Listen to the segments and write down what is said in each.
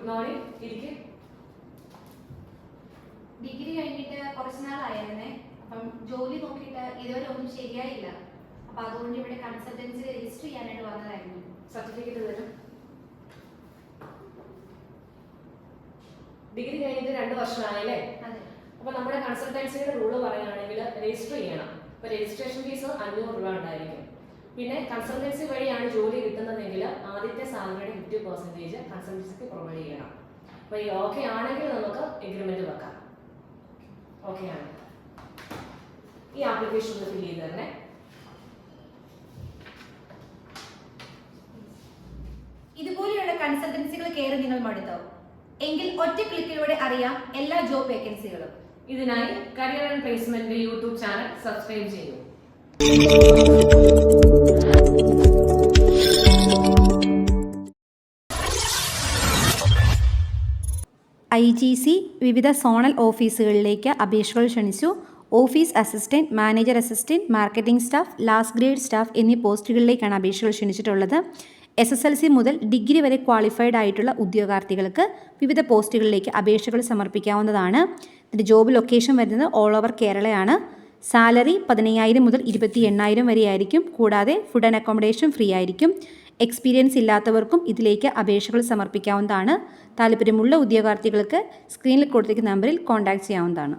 Morning. ഇരിക്കും. Degree കഴിഞ്ഞിട്ട് കുറച്ച് നാളായിരുന്നേ. അപ്പം ജോലി നോക്കിയിട്ട് ഇതുവരെ ഒന്നും ശരിയായില്ല. അപ്പൊ അതുകൊണ്ട് ഇവിടെ കൺസൾട്ടൻസി രജിസ്റ്റർ ചെയ്യാനായിട്ട് വന്നതായിരുന്നു. സർട്ടിഫിക്കറ്റ് തരും. ഡിഗ്രി കഴിഞ്ഞിട്ട് 2 വർഷമായല്ലേ? അതെ. അപ്പൊ നമ്മുടെ കൺസൾട്ടൻസിയുടെ റൂള് പറയുകയാണെങ്കിൽ രജിസ്റ്റർ ചെയ്യണം. അപ്പൊ രജിസ്ട്രേഷൻ ഫീസ് 500 രൂപ ഉണ്ടായിരിക്കും. പിന്നെ കൺസൾട്ടൻസി വഴിയാണ് ജോലി കിട്ടുന്നതെങ്കിൽ ആദ്യത്തെ സാലറിയുടെ 50% കൺസൾട്ടൻസിക്ക് പ്രൊവൈഡ് ചെയ്യണം. അപ്പൊ ഈ ഓക്കെ ആണെങ്കിൽ നമുക്ക് എഗ്രിമെന്റ് വെക്കാം. ഓക്കെ ആണ്. ഈ ആപ്ലിക്കേഷൻ ഒന്ന് ഫിൽ ചെയ്ത് തരണേ. ഇതുപോലെയുള്ള കൺസൾട്ടൻസികൾ കയറി നിങ്ങൾ മടുത്തോ? എങ്കിൽ ഒറ്റ ക്ലിക്കിലൂടെ അറിയാം എല്ലാ ജോബ് വേക്കൻസികളും. ഇതിനായി career and placement YouTube channel subscribe ചെയ്യൂ. IGC വിവിധ സോണൽ ഓഫീസുകളിലേക്ക് അപേക്ഷകൾ ക്ഷണിച്ചു. Office assistant, manager assistant, marketing staff, last grade staff എന്നീ പോസ്റ്റുകളിലേക്കാണ് അപേക്ഷകൾ ക്ഷണിച്ചിട്ടുള്ളത്. SSLC മുതൽ ഡിഗ്രി വരെ ക്വാളിഫൈഡ് ആയിട്ടുള്ള ഉദ്യോഗാർത്ഥികൾക്ക് വിവിധ പോസ്റ്റുകളിലേക്ക് അപേക്ഷകൾ സമർപ്പിക്കാവുന്നതാണ്. ഇതിൻ്റെ ജോബ് ലൊക്കേഷൻ വരുന്നത് ഓൾ ഓവർ കേരളയാണ്. സാലറി 15,000 മുതൽ 28,000 വരെ ആയിരിക്കും. കൂടാതെ ഫുഡ് ആൻഡ് അക്കോമഡേഷൻ ഫ്രീ ആയിരിക്കും. എക്സ്പീരിയൻസ് ഇല്ലാത്തവർക്കും ഇതിലേക്ക് അപേക്ഷകൾ സമർപ്പിക്കാവുന്നതാണ്. താല്പര്യമുള്ള ഉദ്യോഗാർത്ഥികൾക്ക് സ്ക്രീനിൽ കൊടുത്തിരിക്കുന്ന നമ്പറിൽ കോൺടാക്ട് ചെയ്യാവുന്നതാണ്.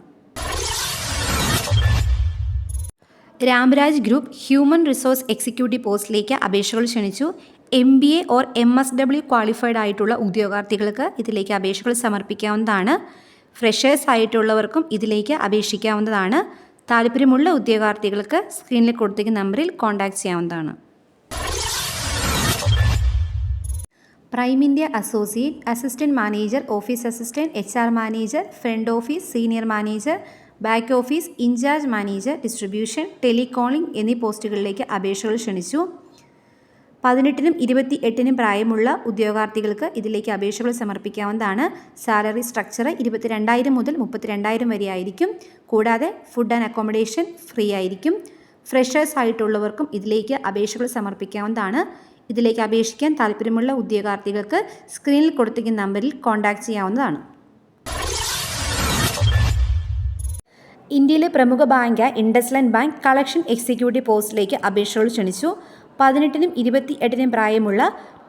Ramraj group human resource executive പോസ്റ്റിലേക്ക് അപേക്ഷകൾ ക്ഷണിച്ചു. MBA ഓർ MSW ക്വാളിഫൈഡ് ആയിട്ടുള്ള ഉദ്യോഗാർത്ഥികൾക്ക് ഇതിലേക്ക് അപേക്ഷകൾ സമർപ്പിക്കാവുന്നതാണ്. ഫ്രഷേഴ്സ് ആയിട്ടുള്ളവർക്കും ഇതിലേക്ക് അപേക്ഷിക്കാവുന്നതാണ്. താല്പര്യമുള്ള ഉദ്യോഗാർത്ഥികൾക്ക് സ്ക്രീനിൽ കൊടുത്തിരിക്കുന്ന നമ്പറിൽ കോൺടാക്ട് ചെയ്യാവുന്നതാണ്. Prime India associate, assistant manager, office assistant, HR manager, front office, senior manager, back office, incharge manager, distribution, telecalling എന്നീ പോസ്റ്റുകളിലേക്ക് അപേക്ഷകൾ ക്ഷണിച്ചു. 18-നും 28-നും പ്രായമുള്ള ഉദ്യോഗാർത്ഥികൾക്ക് ഇതിലേക്ക് അപേക്ഷകൾ സമർപ്പിക്കാവുന്നതാണ്. സാലറി സ്ട്രക്ചർ 22,000 മുതൽ 32,000 വരെ ആയിരിക്കും. കൂടാതെ ഫുഡ് ആൻഡ് അക്കോമഡേഷൻ ഫ്രീ ആയിരിക്കും. ഫ്രഷേഴ്സ് ആയിട്ടുള്ളവർക്കും ഇതിലേക്ക് അപേക്ഷകൾ സമർപ്പിക്കാവുന്നതാണ്. ഇതിലേക്ക് അപേക്ഷിക്കാൻ താല്പര്യമുള്ള ഉദ്യോഗാർത്ഥികൾക്ക് സ്ക്രീനിൽ കൊടുത്തിരിക്കുന്ന നമ്പറിൽ കോൺടാക്ട് ചെയ്യാവുന്നതാണ്. ഇന്ത്യയിലെ പ്രമുഖ ബാങ്കായ ഇൻഡസ്ലൻഡ് ബാങ്ക് കളക്ഷൻ എക്സിക്യൂട്ടീവ് പോസ്റ്റിലേക്ക് അപേക്ഷകൾ ക്ഷണിച്ചു. 18-നും 28-നും പ്രായമുള്ള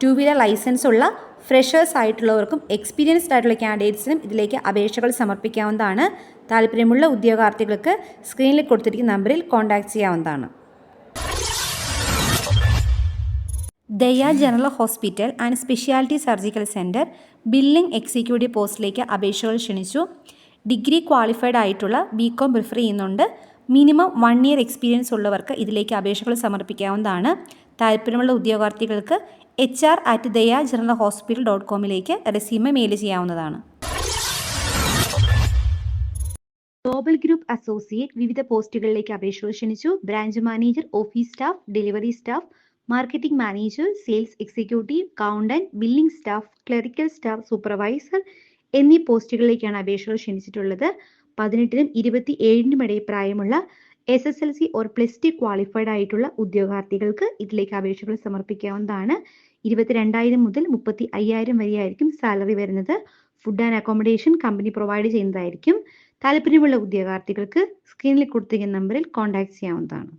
2 വീലർ ലൈസൻസ് ഉള്ള ഫ്രഷേഴ്സ് ആയിട്ടുള്ളവർക്കും എക്സ്പീരിയൻസ്ഡ് ആയിട്ടുള്ള കാൻഡിഡേറ്റ്സിനും ഇതിലേക്ക് അപേക്ഷകൾ സമർപ്പിക്കാവുന്നതാണ്. താല്പര്യമുള്ള ഉദ്യോഗാർത്ഥികൾക്ക് സ്ക്രീനിൽ കൊടുത്തിരിക്കുന്ന നമ്പറിൽ കോൺടാക്ട് ചെയ്യാവുന്നതാണ്. ദയ general hospital and speciality surgical centre billing executive പോസ്റ്റിലേക്ക് അപേക്ഷകൾ ക്ഷണിച്ചു. ഡിഗ്രി ക്വാളിഫൈഡ് ആയിട്ടുള്ള BCom പ്രിഫർ ചെയ്യുന്നുണ്ട്. മിനിമം 1 ഇയർ എക്സ്പീരിയൻസ് ഉള്ളവർക്ക് ഇതിലേക്ക് അപേക്ഷകൾ സമർപ്പിക്കാവുന്നതാണ്. താല്പര്യമുള്ള ഉദ്യോഗാർത്ഥികൾക്ക് HR@dayageneralhospital.com റെസ്യൂമെ മെയിൽ ചെയ്യാവുന്നതാണ്. ഗ്ലോബൽ ഗ്രൂപ്പ് അസോസിയേറ്റ് വിവിധ പോസ്റ്റുകളിലേക്ക് അപേക്ഷകൾ ക്ഷണിച്ചു. Branch manager, office staff, delivery staff, marketing manager, sales executive, accountant, billing staff, clerical staff, supervisor എന്നീ പോസ്റ്റുകളിലേക്കാണ് അപേക്ഷകൾ ക്ഷണിച്ചിട്ടുള്ളത്. 18-നും 27-നും ഇടയിൽ പ്രായമുള്ള SSLC ഓർ +2 ക്വാളിഫൈഡ് ആയിട്ടുള്ള ഉദ്യോഗാർത്ഥികൾക്ക് ഇതിലേക്ക് അപേക്ഷകൾ സമർപ്പിക്കാവുന്നതാണ്. 22,000 മുതൽ 35,000 വരെ ആയിരിക്കും സാലറി വരുന്നത്. Food and accommodation company provide ചെയ്യുന്നതായിരിക്കും. താല്പര്യമുള്ള ഉദ്യോഗാർത്ഥികൾക്ക് സ്ക്രീനിൽ കൊടുത്തിരിക്കുന്ന നമ്പറിൽ കോൺടാക്ട് ചെയ്യാവുന്നതാണ്.